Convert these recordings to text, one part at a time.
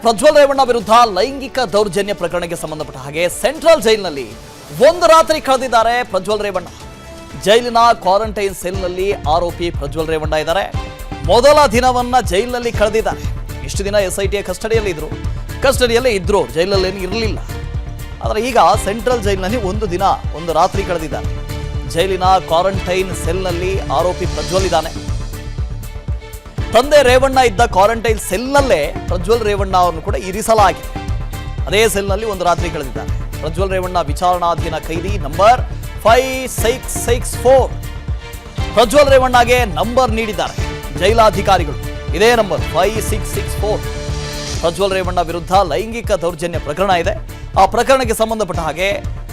ಪ್ರಜ್ವಲ್ ರೇವಣ್ಣ ವಿರುದ್ಧ ಲೈಂಗಿಕ ದೌರ್ಜನ್ಯ ಪ್ರಕರಣಕ್ಕೆ ಸಂಬಂಧಪಟ್ಟ ಹಾಗೆ ಸೆಂಟ್ರಲ್ ಜೈಲಿನಲ್ಲಿ ಒಂದು ರಾತ್ರಿ ಕಳೆದಿದ್ದಾರೆ ಪ್ರಜ್ವಲ್ ರೇವಣ್ಣ. ಜೈಲಿನ ಕ್ವಾರಂಟೈನ್ ಸೆಲ್ನಲ್ಲಿ ಆರೋಪಿ ಪ್ರಜ್ವಲ್ ರೇವಣ್ಣ ಇದ್ದಾರೆ. ಮೊದಲ ದಿನವನ್ನ ಜೈಲಿನಲ್ಲಿ ಕಳೆದಿದ್ದಾರೆ. ಇಷ್ಟು ದಿನ SIT ಕಸ್ಟಡಿಯಲ್ಲೇ ಇದ್ರು, ಜೈಲಲ್ಲಿ ಇರಲಿಲ್ಲ. ಆದರೆ ಈಗ ಸೆಂಟ್ರಲ್ ಜೈಲಿನಲ್ಲಿ ಒಂದು ರಾತ್ರಿ ಕಳೆದಿದ್ದಾರೆ. ಜೈಲಿನ ಕ್ವಾರಂಟೈನ್ ಸೆಲ್ನಲ್ಲಿ ಆರೋಪಿ ಪ್ರಜ್ವಲ್ ಇದ್ದಾನೆ. ತಂದೆ ರೇವಣ್ಣ ಇದ್ದ ಕ್ವಾರಂಟೈನ್ ಸೆಲ್ನಲ್ಲೇ ಪ್ರಜ್ವಲ್ ರೇವಣ್ಣ ಅವರನ್ನು ಕೂಡ ಇರಿಸಲಾಗಿದೆ. ಅದೇ ಸೆಲ್ನಲ್ಲಿ ಒಂದು ರಾತ್ರಿ ಕಳೆದಿದ್ದಾರೆ. ಪ್ರಜ್ವಲ್ ರೇವಣ್ಣ ವಿಚಾರಣಾಧೀನ ಕೈದಿ ನಂಬರ್ 5664. ಪ್ರಜ್ವಲ್ ರೇವಣ್ಣಗೆ ನಂಬರ್ ನೀಡಿದ್ದಾರೆ ಜೈಲಾಧಿಕಾರಿಗಳು. ಇದೇ ನಂಬರ್ 5664. ಪ್ರಜ್ವಲ್ ರೇವಣ್ಣ ವಿರುದ್ಧ ಲೈಂಗಿಕ ದೌರ್ಜನ್ಯ ಪ್ರಕರಣ ಇದೆ. ಆ ಪ್ರಕರಣಕ್ಕೆ ಸಂಬಂಧಪಟ್ಟ ಹಾಗೆ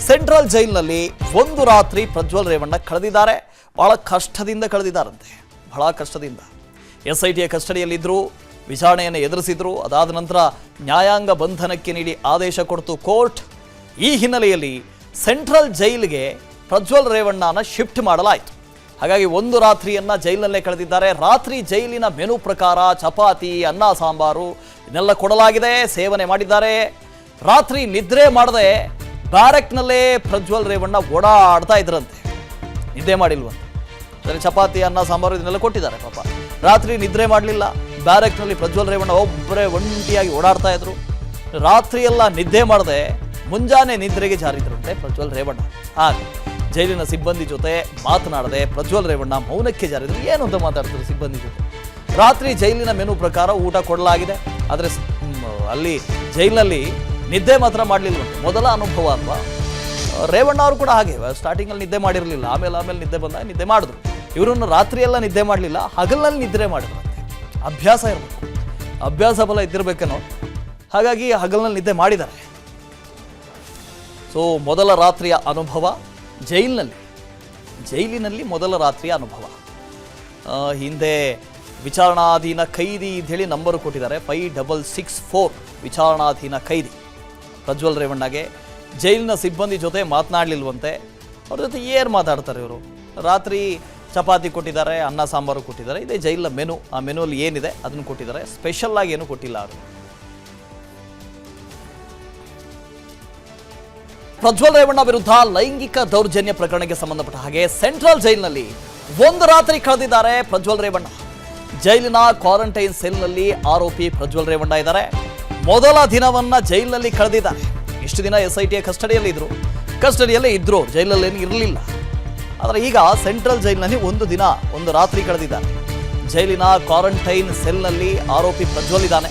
ಸೆಂಟ್ರಲ್ ಜೈಲಿನಲ್ಲಿ ಒಂದು ರಾತ್ರಿ ಪ್ರಜ್ವಲ್ ರೇವಣ್ಣ ಕಳೆದಿದ್ದಾರೆ. ಬಹಳ ಕಷ್ಟದಿಂದ ಕಳೆದಿದ್ದಾರಂತೆ, ಬಹಳ ಕಷ್ಟದಿಂದ. SIT ಕಸ್ಟಡಿಯಲ್ಲಿದ್ದರು, ವಿಚಾರಣೆಯನ್ನು ಎದುರಿಸಿದ್ರು. ಅದಾದ ನಂತರ ನ್ಯಾಯಾಂಗ ಬಂಧನಕ್ಕೆ ನೀಡಿ ಆದೇಶ ಕೊಡ್ತು ಕೋರ್ಟ್. ಈ ಹಿನ್ನೆಲೆಯಲ್ಲಿ ಸೆಂಟ್ರಲ್ ಜೈಲಿಗೆ ಪ್ರಜ್ವಲ್ ರೇವಣ್ಣನ ಶಿಫ್ಟ್ ಮಾಡಲಾಯಿತು. ಹಾಗಾಗಿ ಒಂದು ರಾತ್ರಿಯನ್ನ ಜೈಲಿನಲ್ಲೇ ಕಳೆದಿದ್ದಾರೆ. ರಾತ್ರಿ ಜೈಲಿನ ಮೆನು ಪ್ರಕಾರ ಚಪಾತಿ, ಅನ್ನ, ಸಾಂಬಾರು ಇದನ್ನೆಲ್ಲ ಕೊಡಲಾಗಿದೆ, ಸೇವನೆ ಮಾಡಿದ್ದಾರೆ. ರಾತ್ರಿ ನಿದ್ರೆ ಮಾಡದೆ ಬ್ಯಾರೆಕ್ನಲ್ಲೇ ಪ್ರಜ್ವಲ್ ರೇವಣ್ಣ ಓಡಾಡ್ತಾ ಇದ್ರಂತೆ. ನಿದ್ದೆ ಮಾಡಿಲ್ವಂತೆ. ಅದರಲ್ಲಿ ಚಪಾತಿ, ಅನ್ನ, ಸಾಂಬಾರು ಇದನ್ನೆಲ್ಲ ಕೊಟ್ಟಿದ್ದಾರೆ. ಪಾಪ ರಾತ್ರಿ ನಿದ್ರೆ ಮಾಡಲಿಲ್ಲ. ಬ್ಯಾರೆಕ್ನಲ್ಲಿ ಪ್ರಜ್ವಲ್ ರೇವಣ್ಣ ಒಬ್ಬರೇ ಒಂಟಿಯಾಗಿ ಓಡಾಡ್ತಾ ಇದ್ರು. ರಾತ್ರಿ ಎಲ್ಲ ನಿದ್ದೆ ಮಾಡದೆ ಮುಂಜಾನೆ ನಿದ್ರೆಗೆ ಜಾರಿದ್ರಂತೆ ಪ್ರಜ್ವಲ್ ರೇವಣ್ಣ. ಹಾಗೆ ಜೈಲಿನ ಸಿಬ್ಬಂದಿ ಜೊತೆ ಮಾತನಾಡದೆ ಪ್ರಜ್ವಲ್ ರೇವಣ್ಣ ಮೌನಕ್ಕೆ ಜಾರಿದ್ರು. ಏನು ಅಂತ ಮಾತಾಡ್ತಾರೆ ಸಿಬ್ಬಂದಿ ಜೊತೆ? ರಾತ್ರಿ ಜೈಲಿನ ಮೆನು ಪ್ರಕಾರ ಊಟ ಕೊಡಲಾಗಿದೆ. ಆದರೆ ಅಲ್ಲಿ ಜೈಲಿನಲ್ಲಿ ನಿದ್ದೆ ಮಾತ್ರ ಮಾಡಲಿಲ್ವಂತೆ. ಮೊದಲ ಅನುಭವ ಅಲ್ವಾ? ರೇವಣ್ಣ ಅವರು ಕೂಡ ಹಾಗೆ ಸ್ಟಾರ್ಟಿಂಗಲ್ಲಿ ನಿದ್ದೆ ಮಾಡಿರಲಿಲ್ಲ. ಆಮೇಲೆ ನಿದ್ದೆ ಬಂದಾಗ ನಿದ್ದೆ ಮಾಡಿದ್ರು. ಇವರನ್ನು ರಾತ್ರಿ ಎಲ್ಲ ನಿದ್ದೆ ಮಾಡಲಿಲ್ಲ, ಹಗಲಿನಲ್ಲಿ ನಿದ್ರೆ ಮಾಡಿದ್ರು. ಅಭ್ಯಾಸ ಇರಬೇಕು, ಅಭ್ಯಾಸ ಬಲ ಇದ್ದಿರಬೇಕೇನೋ. ಹಾಗಾಗಿ ಹಗಲಿನಲ್ಲಿ ನಿದ್ದೆ ಮಾಡಿದ್ದಾರೆ. ಸೊ ಮೊದಲ ರಾತ್ರಿಯ ಅನುಭವ ಜೈಲಿನಲ್ಲಿ ಮೊದಲ ರಾತ್ರಿಯ ಅನುಭವ. ಹಿಂದೆ ವಿಚಾರಣಾಧೀನ ಕೈದಿ ಹೇಳಿ ನಂಬರು ಕೊಟ್ಟಿದ್ದಾರೆ 5664. ವಿಚಾರಣಾಧೀನ ಕೈದಿ ಪ್ರಜ್ವಲ್ ರೇವಣ್ಣಗೆ ಜೈಲಿನ ಸಿಬ್ಬಂದಿ ಜೊತೆ ಮಾತನಾಡಲಿಲ್ವಂತೆ. ಅವ್ರ ಜೊತೆ ಏನು ಮಾತಾಡ್ತಾರೆ ಇವರು? ರಾತ್ರಿ ಚಪಾತಿ ಕೊಟ್ಟಿದ್ದಾರೆ, ಅನ್ನ, ಸಾಂಬಾರು ಕೊಟ್ಟಿದ್ದಾರೆ. ಇದೇ ಜೈಲಿನ ಮೆನು. ಆ ಮೆನುವಲ್ಲಿ ಏನಿದೆ ಅದನ್ನು ಕೊಟ್ಟಿದ್ದಾರೆ. ಸ್ಪೆಷಲ್ ಆಗಿ ಏನು ಕೊಟ್ಟಿಲ್ಲ ಅವರು. ಪ್ರಜ್ವಲ್ ರೇವಣ್ಣ ವಿರುದ್ಧ ಲೈಂಗಿಕ ದೌರ್ಜನ್ಯ ಪ್ರಕರಣಕ್ಕೆ ಸಂಬಂಧಪಟ್ಟ ಹಾಗೆ ಸೆಂಟ್ರಲ್ ಜೈಲಿನಲ್ಲಿ ಒಂದು ರಾತ್ರಿ ಕಳೆದಿದ್ದಾರೆ ಪ್ರಜ್ವಲ್ ರೇವಣ್ಣ. ಜೈಲಿನ ಕ್ವಾರಂಟೈನ್ ಸೆಲ್ನಲ್ಲಿ ಆರೋಪಿ ಪ್ರಜ್ವಲ್ ರೇವಣ್ಣ ಇದ್ದಾರೆ. ಮೊದಲ ದಿನವನ್ನ ಜೈಲಿನಲ್ಲಿ ಕಳೆದಿದ್ದಾರೆ. ಇಷ್ಟು ದಿನ SIT ಕಸ್ಟಡಿಯಲ್ಲೇ ಇದ್ರು, ಜೈಲಲ್ಲಿ ಇರಲಿಲ್ಲ. ಆದರೆ ಈಗ ಸೆಂಟ್ರಲ್ ಜೈಲಿನಲ್ಲಿ ಒಂದು ರಾತ್ರಿ ಕಳೆದಿದ್ದಾರೆ. ಜೈಲಿನ ಕ್ವಾರಂಟೈನ್ ಸೆಲ್ನಲ್ಲಿ ಆರೋಪಿ ಪ್ರಜ್ವಲ್ ಇದ್ದಾನೆ.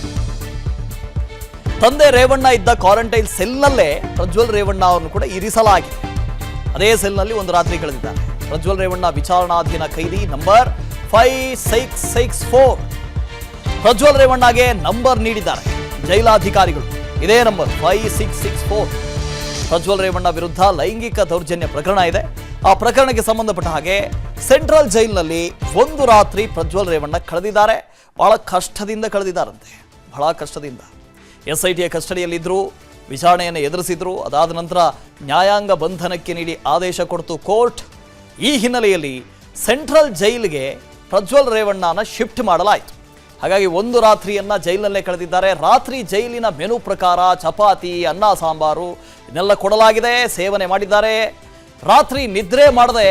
ತಂದೆ ರೇವಣ್ಣ ಇದ್ದ ಕ್ವಾರಂಟೈನ್ ಸೆಲ್ನಲ್ಲೇ ಪ್ರಜ್ವಲ್ ರೇವಣ್ಣ ಅವರನ್ನು ಕೂಡ ಇರಿಸಲಾಗಿದೆ. ಅದೇ ಸೆಲ್ನಲ್ಲಿ ಒಂದು ರಾತ್ರಿ ಕಳೆದಿದ್ದಾರೆ. ಪ್ರಜ್ವಲ್ ರೇವಣ್ಣ ವಿಚಾರಣಾಧೀನ ಕೈದಿ ನಂಬರ್ 5664. ಪ್ರಜ್ವಲ್ ರೇವಣ್ಣಗೆ ನಂಬರ್ ನೀಡಿದ್ದಾರೆ ಜೈಲಾಧಿಕಾರಿಗಳು. ಇದೇ ನಂಬರ್ 5664. ಪ್ರಜ್ವಲ್ ರೇವಣ್ಣ ವಿರುದ್ಧ ಲೈಂಗಿಕ ದೌರ್ಜನ್ಯ ಪ್ರಕರಣ ಇದೆ. ಆ ಪ್ರಕರಣಕ್ಕೆ ಸಂಬಂಧಪಟ್ಟ ಹಾಗೆ ಸೆಂಟ್ರಲ್ ಜೈಲಿನಲ್ಲಿ ಒಂದು ರಾತ್ರಿ ಪ್ರಜ್ವಲ್ ರೇವಣ್ಣ ಕಳೆದಿದ್ದಾರೆ. ಬಹಳ ಕಷ್ಟದಿಂದ ಕಳೆದಿದ್ದಾರಂತೆ, ಬಹಳ ಕಷ್ಟದಿಂದ. SIT ಕಸ್ಟಡಿಯಲ್ಲಿದ್ದರು, ವಿಚಾರಣೆಯನ್ನು ಎದುರಿಸಿದ್ರು. ಅದಾದ ನಂತರ ನ್ಯಾಯಾಂಗ ಬಂಧನಕ್ಕೆ ನೀಡಿ ಆದೇಶ ಕೊಡ್ತು ಕೋರ್ಟ್. ಈ ಹಿನ್ನೆಲೆಯಲ್ಲಿ ಸೆಂಟ್ರಲ್ ಜೈಲಿಗೆ ಪ್ರಜ್ವಲ್ ರೇವಣ್ಣನ ಶಿಫ್ಟ್ ಮಾಡಲಾಯಿತು. ಹಾಗಾಗಿ ಒಂದು ರಾತ್ರಿಯನ್ನ ಜೈಲಿನಲ್ಲೇ ಕಳೆದಿದ್ದಾರೆ. ರಾತ್ರಿ ಜೈಲಿನ ಮೆನು ಪ್ರಕಾರ ಚಪಾತಿ, ಅನ್ನ, ಸಾಂಬಾರು ಇದನ್ನೆಲ್ಲ ಕೊಡಲಾಗಿದೆ, ಸೇವನೆ ಮಾಡಿದ್ದಾರೆ. ರಾತ್ರಿ ನಿದ್ರೆ ಮಾಡದೆ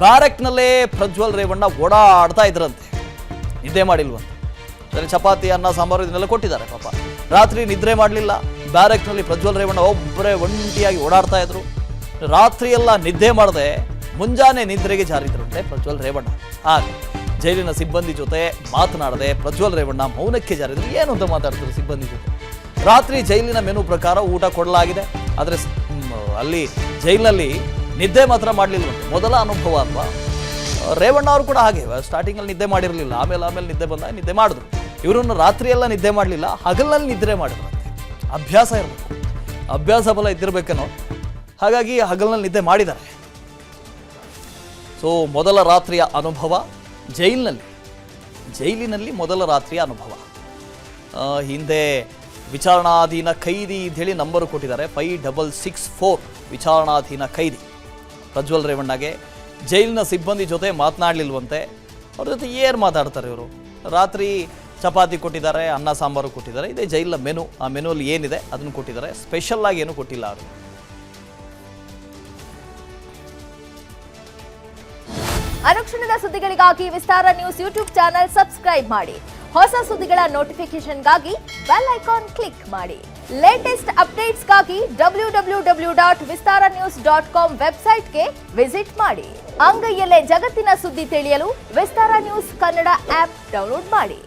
ಬ್ಯಾರೆಕ್ನಲ್ಲೇ ಪ್ರಜ್ವಲ್ ರೇವಣ್ಣ ಓಡಾಡ್ತಾ ಇದ್ರಂತೆ. ನಿದ್ದೆ ಮಾಡಿಲ್ವಂತೆ. ಅದರಲ್ಲಿ ಚಪಾತಿ, ಅನ್ನ, ಸಾಂಬಾರು ಇದನ್ನೆಲ್ಲ ಕೊಟ್ಟಿದ್ದಾರೆ. ಪಾಪ ರಾತ್ರಿ ನಿದ್ರೆ ಮಾಡಲಿಲ್ಲ. ಬ್ಯಾರೆಕ್ನಲ್ಲಿ ಪ್ರಜ್ವಲ್ ರೇವಣ್ಣ ಒಬ್ಬರೇ ಒಂಟಿಯಾಗಿ ಓಡಾಡ್ತಾ ಇದ್ರು. ರಾತ್ರಿ ಎಲ್ಲ ನಿದ್ದೆ ಮಾಡದೆ ಮುಂಜಾನೆ ನಿದ್ರೆಗೆ ಜಾರಿದ್ರಂತೆ ಪ್ರಜ್ವಲ್ ರೇವಣ್ಣ. ಹಾಗೆ ಜೈಲಿನ ಸಿಬ್ಬಂದಿ ಜೊತೆ ಮಾತನಾಡದೆ ಪ್ರಜ್ವಲ್ ರೇವಣ್ಣ ಮೌನಕ್ಕೆ ಜಾರಿದ್ರು. ಏನು ಅಂತ ಮಾತಾಡ್ತಾರೆ ಸಿಬ್ಬಂದಿ ಜೊತೆ? ರಾತ್ರಿ ಜೈಲಿನ ಮೆನು ಪ್ರಕಾರ ಊಟ ಕೊಡಲಾಗಿದೆ. ಆದರೆ ಅಲ್ಲಿ ಜೈಲಿನಲ್ಲಿ ನಿದ್ದೆ ಮಾತ್ರ ಮಾಡಲಿಲ್ವಂತೆ. ಮೊದಲ ಅನುಭವ ಅಲ್ವಾ? ರೇವಣ್ಣ ಅವರು ಕೂಡ ಹಾಗೆ ಸ್ಟಾರ್ಟಿಂಗಲ್ಲಿ ನಿದ್ದೆ ಮಾಡಿರಲಿಲ್ಲ. ಆಮೇಲೆ ನಿದ್ದೆ ಬಂದಾಗ ನಿದ್ದೆ ಮಾಡಿದ್ರು. ಇವರನ್ನು ರಾತ್ರಿ ಎಲ್ಲ ನಿದ್ದೆ ಮಾಡಲಿಲ್ಲ, ಹಗಲಿನಲ್ಲಿ ನಿದ್ರೆ ಮಾಡಿದ್ರಂತೆ. ಅಭ್ಯಾಸ ಇರಬೇಕು, ಅಭ್ಯಾಸ ಬಲ ಇದ್ದಿರಬೇಕೇನೋ. ಹಾಗಾಗಿ ಹಗಲಿನಲ್ಲಿ ನಿದ್ದೆ ಮಾಡಿದ್ದಾರೆ. ಸೊ ಮೊದಲ ರಾತ್ರಿಯ ಅನುಭವ ಜೈಲಿನಲ್ಲಿ ಮೊದಲ ರಾತ್ರಿಯ ಅನುಭವ. ಹಿಂದೆ ವಿಚಾರಣಾಧೀನ ಕೈದಿ ಹೇಳಿ ನಂಬರು ಕೊಟ್ಟಿದ್ದಾರೆ 5664. ವಿಚಾರಣಾಧೀನ ಕೈದಿ ಪ್ರಜ್ವಲ್ ರೇವಣ್ಣಗೆ ಜೈಲಿನ ಸಿಬ್ಬಂದಿ ಜೊತೆ ಮಾತನಾಡಲಿಲ್ವಂತೆ. ಅವ್ರ ಜೊತೆ ಏನು ಮಾತಾಡ್ತಾರೆ ಇವರು? ರಾತ್ರಿ ಚಪಾತಿ ಕೊಟ್ಟಿದ್ದಾರೆ, ಅನ್ನ ಸಾಂಬಾರು ಕೊಟ್ಟಿದ್ದಾರೆ. ಇದೇ ಜೈಲ ಮೆನು. ಆ ಮೆನುವಲ್ಲಿ ಏನಿದೆ ಅದನ್ನು ಕೊಟ್ಟಿದ್ದಾರೆ. ಸ್ಪೆಷಲ್ ಆಗಿ ಏನು ಕೊಟ್ಟಿಲ್ಲ ಅವರು. ಅನುಕ್ಷಣದ ಸುದ್ದಿಗಳಿಗಾಗಿ ವಿಸ್ತಾರ ನ್ಯೂಸ್ ಯೂಟ್ಯೂಬ್ ಚಾನೆಲ್ ಸಬ್ಸ್ಕ್ರೈಬ್ ಮಾಡಿ. ಹೊಸ ಸುದ್ದಿಗಳ ನೋಟಿಫಿಕೇಶನ್ಗಾಗಿ ಬೆಲ್ ಐಕಾನ್ ಕ್ಲಿಕ್ ಮಾಡಿ. ಲೇಟೆಸ್ಟ್ ಅಪ್ಡೇಟ್ಸ್ಗಾಗಿ www.vistaranews.com ವೆಬ್ಸೈಟ್ಗೆ ವಿಸಿಟ್ ಮಾಡಿ. ಅಂಗೈಯಲ್ಲೇ ಜಗತ್ತಿನ ಸುದ್ದಿ ತಿಳಿಯಲು ವಿಸ್ತಾರ ನ್ಯೂಸ್ ಕನ್ನಡ ಆಪ್ ಡೌನ್ಲೋಡ್ ಮಾಡಿ.